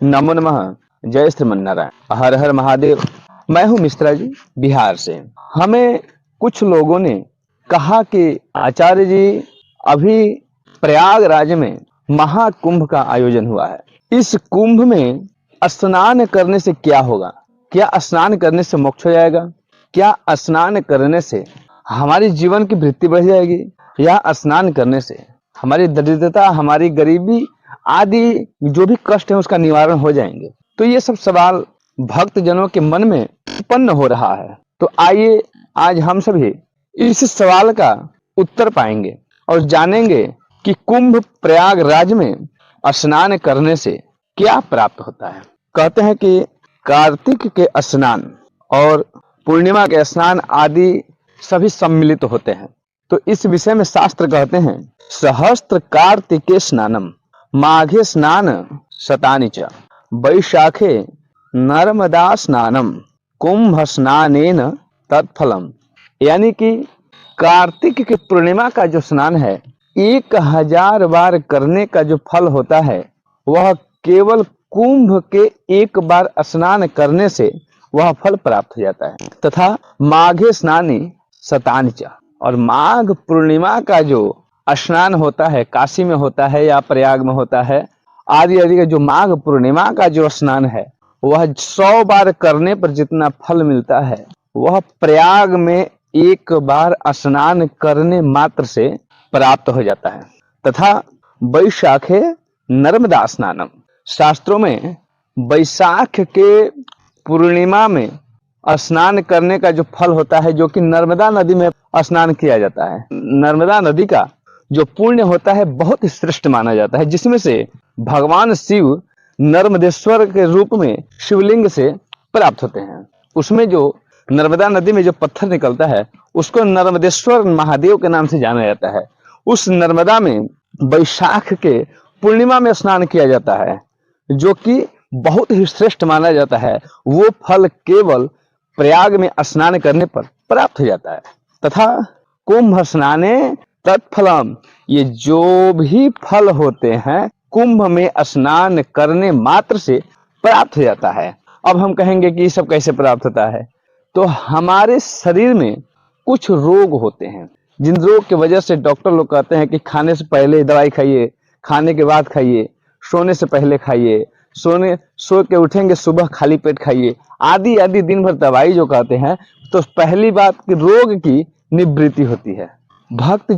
नमो नमः। जय श्रीमन्नारायण। हर हर महादेव। मैं हूँ मिश्रा जी, बिहार से। हमें कुछ लोगों ने कहा कि आचार्य जी, अभी प्रयागराज में महाकुंभ का आयोजन हुआ है। इस कुंभ में स्नान करने से क्या होगा? क्या स्नान करने से मोक्ष हो जाएगा? क्या स्नान करने से हमारी जीवन की वृत्ति बढ़ जाएगी? या स्नान करने से हमारी दरिद्रता, हमारी गरीबी आदि जो भी कष्ट है उसका निवारण हो जाएंगे? तो ये सब सवाल भक्त जनों के मन में उत्पन्न हो रहा है। तो आइए आज हम सभी इस सवाल का उत्तर पाएंगे और जानेंगे कि कुंभ प्रयागराज में स्नान करने से क्या प्राप्त होता है। कहते हैं कि कार्तिक के स्नान और पूर्णिमा के स्नान आदि सभी सम्मिलित होते हैं। तो इस विषय में शास्त्र कहते हैं, सहस्त्र कार्तिके स्नानम माघे स्नान शतानि च वैशाखे नर्मदा स्नानम कुंभ स्नानेन तत्फलम। यानी कि कार्तिक की पूर्णिमा का जो स्नान है, 1000 बार करने का जो फल होता है वह केवल कुंभ के एक बार स्नान करने से वह फल प्राप्त हो जाता है। तथा माघे स्नानी शतानि च, और माघ पूर्णिमा का जो स्नान होता है, काशी में होता है या प्रयाग में होता है आदि आदि का जो माघ पूर्णिमा का जो स्नान है, वह 100 बार करने पर जितना फल मिलता है वह प्रयाग में एक बार स्नान करने मात्र से प्राप्त हो जाता है। तथा वैशाखे नर्मदा स्नानम, शास्त्रों में वैशाख के पूर्णिमा में स्नान करने का जो फल होता है, जो कि नर्मदा नदी में स्नान किया जाता है, नर्मदा नदी का जो पुण्य होता है बहुत ही श्रेष्ठ माना जाता है, जिसमें से भगवान शिव नर्मदेश्वर के रूप में शिवलिंग से प्राप्त होते हैं। उसमें जो नर्मदा नदी में जो पत्थर निकलता है उसको नर्मदेश्वर महादेव के नाम से जाना जाता है। उस नर्मदा में वैशाख के पूर्णिमा में स्नान किया जाता है, जो कि बहुत ही श्रेष्ठ माना जाता है। वो फल केवल प्रयाग में स्नान करने पर प्राप्त हो जाता है। तथा कुंभ स्नाने तत्फलम, ये जो भी फल होते हैं कुंभ में स्नान करने मात्र से प्राप्त हो जाता है। अब हम कहेंगे कि ये सब कैसे प्राप्त होता है? तो हमारे शरीर में कुछ रोग होते हैं, जिन रोग की वजह से डॉक्टर लोग कहते हैं कि खाने से पहले दवाई खाइए, खाने के बाद खाइए, सोने से पहले खाइए, सो के उठेंगे सुबह खाली पेट खाइए, आदि आदि दिन भर दवाई जो कहते हैं। तो पहली बात कि रोग की निवृत्ति होती है। भक्त